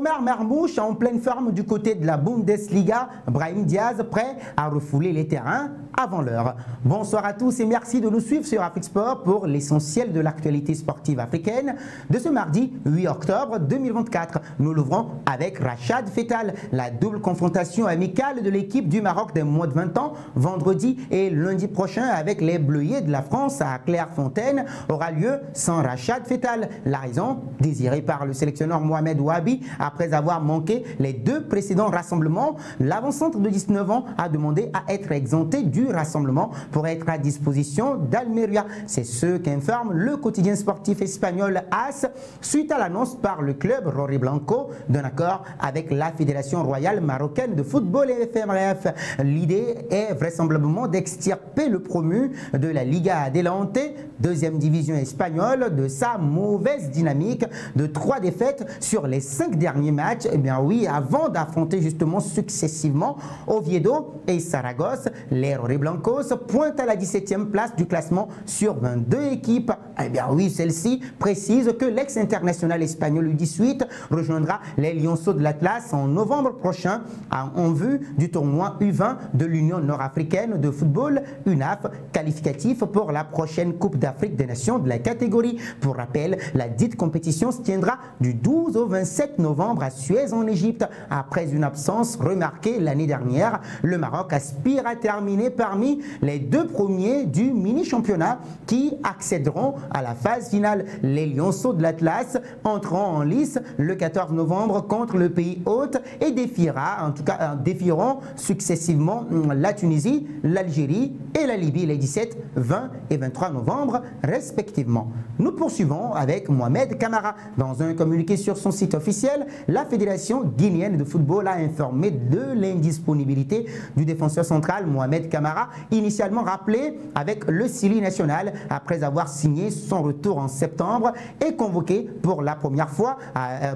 Omar Marmouche en pleine forme du côté de la Bundesliga. Brahim Diaz prêt à refouler les terrains avant l'heure. Bonsoir à tous et merci de nous suivre sur Afrique Sport pour l'essentiel de l'actualité sportive africaine de ce mardi 8 octobre 2024. Nous l'ouvrons avec Rachad Fetal. La double confrontation amicale de l'équipe du Maroc des moins de 20 ans, vendredi et lundi prochain avec les Bleuets de la France à Clairefontaine, aura lieu sans Rachad Fetal. La raison, désirée par le sélectionneur Mohamed Wahabi, après avoir manqué les deux précédents rassemblements, l'avant-centre de 19 ans a demandé à être exempté du rassemblement pour être à disposition d'Almeria. C'est ce qu'informe le quotidien sportif espagnol AS suite à l'annonce par le club Rory Blanco d'un accord avec la Fédération royale marocaine de football et FMRF. L'idée est vraisemblablement d'extirper le promu de la Liga Adelante, deuxième division espagnole, de sa mauvaise dynamique de 3 défaites sur les 5 derniers matchs. Eh bien oui, avant d'affronter justement successivement Oviedo et Saragosse, les Rory Blancos pointent à la 17e place du classement sur 22 équipes. Eh bien oui, celle-ci précise que l'ex-international espagnol U18 rejoindra les Lionceaux de l'Atlas en novembre prochain en vue du tournoi U20 de l'Union nord-africaine de football, UNAF, qualificatif pour la prochaine Coupe d'Afrique des Nations de la catégorie. Pour rappel, la dite compétition se tiendra du 12 au 27 novembre à Suez en Égypte. Après une absence remarquée l'année dernière, le Maroc aspire à terminer parmi les 2 premiers du mini-championnat qui accéderont à la phase finale. Les Lionceaux de l'Atlas entreront en lice le 14 novembre contre le pays hôte et défieront successivement la Tunisie, l'Algérie et la Libye les 17, 20 et 23 novembre respectivement. Nous poursuivons avec Mohamed Camara. Dans un communiqué sur son site officiel, la Fédération guinéenne de football a informé de l'indisponibilité du défenseur central Mohamed Camara, initialement rappelé avec le Sili national après avoir signé son retour en septembre et convoqué pour la première fois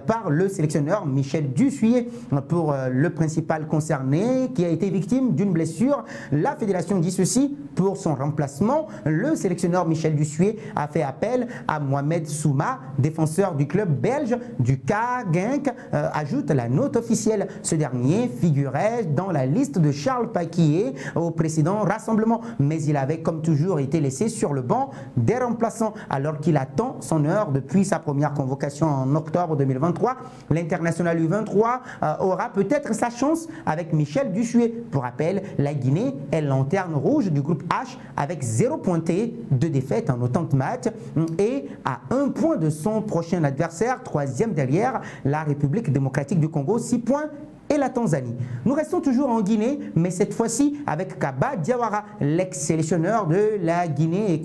par le sélectionneur Michel Dussuyer. Pour le principal concerné qui a été victime d'une blessure, la Fédération dit ceci: pour son remplacement, le sélectionneur Michel Dussuyer a fait appel à Mohamed Souma, défenseur du club belge du K Genk, ajoute la note officielle. Ce dernier figurait dans la liste de Charles Paquillet au précédent rassemblement, mais il avait comme toujours été laissé sur le banc des remplaçants alors qu'il attend son heure depuis sa première convocation en octobre 2023. L'international U23 aura peut-être sa chance avec Michel Dussuyer. Pour rappel, la Guinée est lanterne rouge du groupe H avec 0 pointé, 2 défaites en autant de matchs et à 1 point de son prochain adversaire, 3e derrière la République démocratique du Congo, 6 points, et la Tanzanie. Nous restons toujours en Guinée, mais cette fois-ci avec Kaba Diawara, l'ex-sélectionneur de la Guinée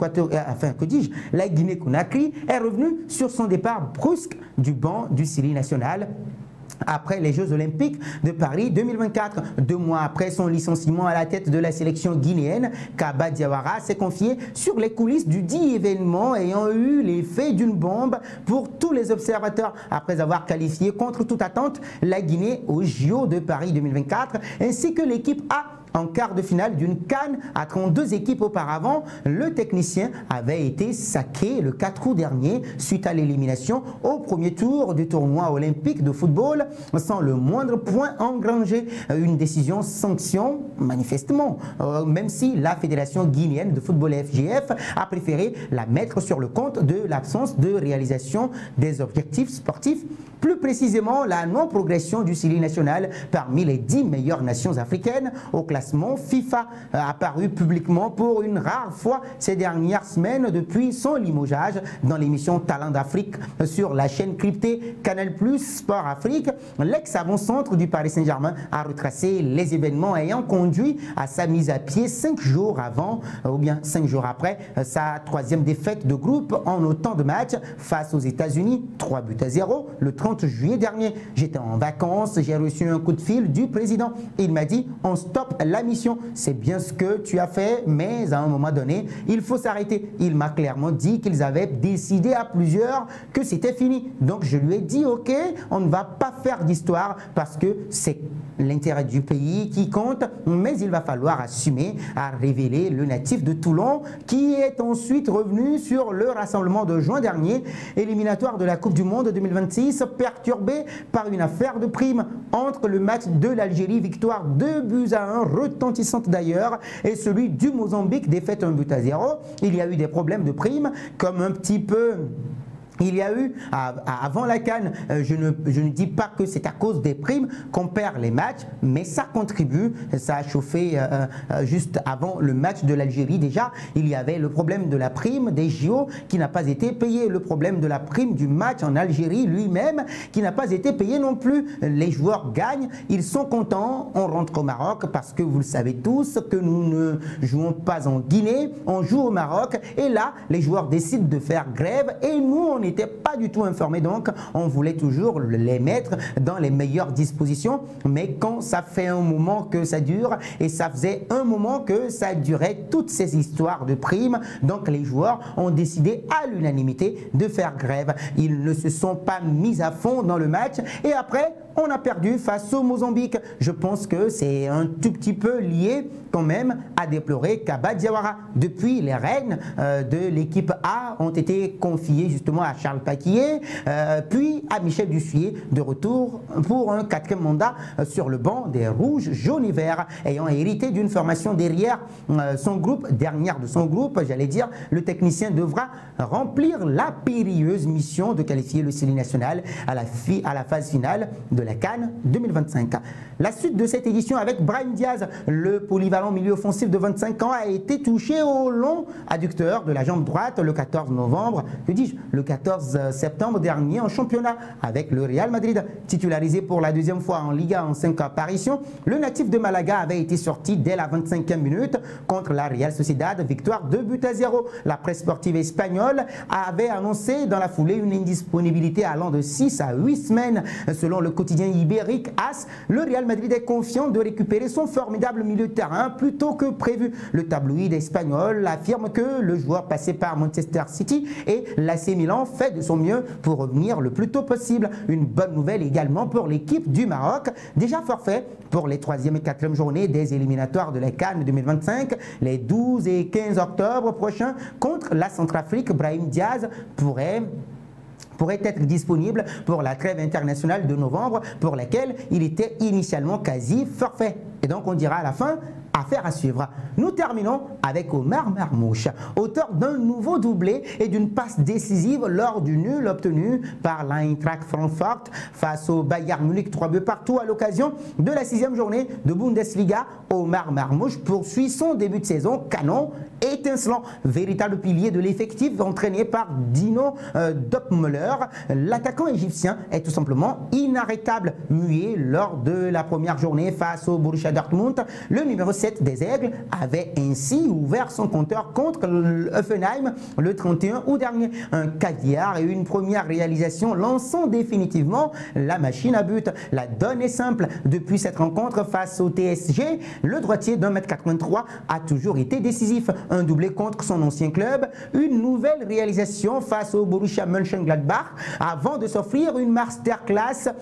la Guinée-Conakry, est revenu sur son départ brusque du banc du Sili national après les Jeux Olympiques de Paris 2024. 2 mois après son licenciement à la tête de la sélection guinéenne, Kaba Diawara s'est confié sur les coulisses du dit événement ayant eu l'effet d'une bombe pour tous les observateurs après avoir qualifié contre toute attente la Guinée aux JO de Paris 2024 ainsi que l'équipe A en quart de finale d'une CAN à 32 équipes auparavant. Le technicien avait été saqué le 4 août dernier suite à l'élimination au premier tour du tournoi olympique de football sans le moindre point engrangé. Une décision sanction manifestement, même si la Fédération guinéenne de football FGF a préféré la mettre sur le compte de l'absence de réalisation des objectifs sportifs. Plus précisément, la non-progression du Sili national parmi les 10 meilleures nations africaines au classement FIFA, apparu publiquement pour une rare fois ces dernières semaines depuis son limogeage dans l'émission Talent d'Afrique sur la chaîne cryptée Canal+ Sport Afrique. L'ex-avant-centre du Paris Saint-Germain a retracé les événements ayant conduit à sa mise à pied 5 jours avant, ou bien 5 jours après, sa 3e défaite de groupe en autant de matchs face aux États-Unis, 3-0, le 30 juillet dernier. J'étais en vacances, j'ai reçu un coup de fil du président. Il m'a dit: on stoppe la mission. C'est bien ce que tu as fait, mais à un moment donné, il faut s'arrêter. Il m'a clairement dit qu'ils avaient décidé à plusieurs que c'était fini. Donc je lui ai dit, ok, on ne va pas faire d'histoire parce que c'est l'intérêt du pays qui compte, mais il va falloir assumer à révéler le natif de Toulon qui est ensuite revenu sur le rassemblement de juin dernier, éliminatoire de la Coupe du Monde 2026, perturbé par une affaire de prime entre le match de l'Algérie, victoire 2-1, retentissante d'ailleurs, et celui du Mozambique, défaite 1-0. Il y a eu des problèmes de prime, comme un petit peu... Il y a eu, avant la CAN, je ne dis pas que c'est à cause des primes qu'on perd les matchs, mais ça contribue, ça a chauffé juste avant le match de l'Algérie. Déjà, il y avait le problème de la prime des JO qui n'a pas été payé, le problème de la prime du match en Algérie lui-même qui n'a pas été payé non plus. Les joueurs gagnent, ils sont contents, on rentre au Maroc parce que vous le savez tous que nous ne jouons pas en Guinée, on joue au Maroc et là, les joueurs décident de faire grève et nous, on n'était pas du tout informés, donc on voulait toujours les mettre dans les meilleures dispositions, mais quand ça fait un moment que ça dure, et ça faisait un moment que ça durait toutes ces histoires de primes, donc les joueurs ont décidé à l'unanimité de faire grève. Ils ne se sont pas mis à fond dans le match et après on a perdu face au Mozambique. Je pense que c'est un tout petit peu lié quand même à déplorer Kaba Diawara. Depuis, les rênes de l'équipe A ont été confiées justement à Charles Paquillet, puis à Michel Dussuyer, de retour pour un 4e mandat sur le banc des Rouges, Jaunes et Verts, ayant hérité d'une formation derrière son groupe, dernière de son groupe, j'allais dire, le technicien devra remplir la périlleuse mission de qualifier le Sili national à la phase finale de la CAN 2025. La suite de cette édition avec Brahim Diaz, le polyvalent milieu offensif de 25 ans, a été touché au long adducteur de la jambe droite le 14 novembre, que dis-je, le 14 septembre dernier en championnat avec le Real Madrid. Titularisé pour la 2e fois en Liga en 5 apparitions, le natif de Malaga avait été sorti dès la 25e minute contre la Real Sociedad, victoire 2-0. La presse sportive espagnole avait annoncé dans la foulée une indisponibilité allant de 6 à 8 semaines. Selon le quotidien ibérique AS, le Real Madrid est confiant de récupérer son formidable milieu de terrain plus tôt que prévu. Le tabloïd espagnol affirme que le joueur passé par Manchester City et l'AC Milan fait de son mieux pour revenir le plus tôt possible. Une bonne nouvelle également pour l'équipe du Maroc, déjà forfait pour les 3e et 4e journées des éliminatoires de la CAN 2025, les 12 et 15 octobre prochains contre la Centrafrique. Brahim Diaz pourrait être disponible pour la trêve internationale de novembre pour laquelle il était initialement quasi forfait. Et donc on dira à la fin, affaire à suivre. Nous terminons avec Omar Marmouche, auteur d'un nouveau doublé et d'une passe décisive lors du nul obtenu par l'Eintracht Francfort face au Bayern Munich 3-2 à l'occasion de la 6e journée de Bundesliga. Omar Marmouche poursuit son début de saison canon, étincelant, véritable pilier de l'effectif entraîné par Dino Dopmuller. L'attaquant égyptien est tout simplement inarrêtable, muet lors de la première journée face au Borussia Dortmund. Le numéro 7 des Aigles avait ainsi ouvert son compteur contre Hoffenheim le 31 août dernier. Un caviar et une première réalisation lançant définitivement la machine à but. La donne est simple. Depuis cette rencontre face au TSG, le droitier d'1,83 m a toujours été décisif. Un doublé contre son ancien club, une nouvelle réalisation face au Borussia Mönchengladbach avant de s'offrir une masterclass.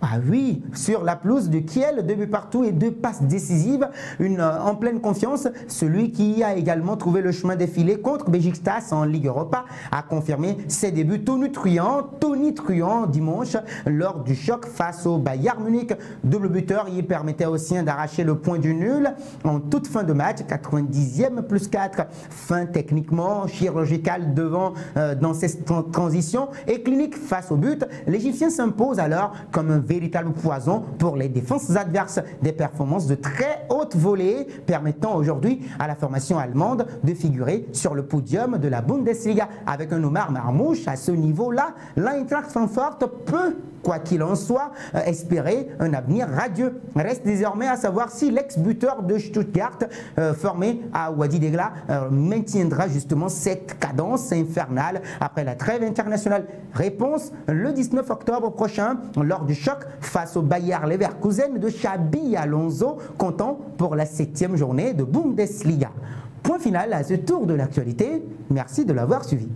Ah oui, sur la pelouse de Kiel, 2 buts partout et 2 passes décisives, en pleine confiance. Celui qui a également trouvé le chemin défilé contre Beşiktaş en Ligue Europa a confirmé ses débuts tonitruants dimanche lors du choc face au Bayern Munich. Double buteur, il permettait aux siens d'arracher le point du nul en toute fin de match, 90e plus 4. Fin techniquement chirurgicale dans ses transitions et clinique face au but. L'Égyptien s'impose alors comme un véritable poison pour les défenses adverses. Des performances de très haute volée permettant aujourd'hui à la formation allemande de figurer sur le podium de la Bundesliga. Avec un Omar Marmouche à ce niveau-là, l'Eintracht Francfort peut, quoi qu'il en soit, espérer un avenir radieux. Reste désormais à savoir si l'ex-buteur de Stuttgart, formé à Wadi Degla, maintiendra justement cette cadence infernale après la trêve internationale. Réponse le 19 octobre prochain lors du choc face au Bayer Leverkusen de Xabi Alonso, comptant pour la 7e journée de Bundesliga. Point final à ce tour de l'actualité. Merci de l'avoir suivi.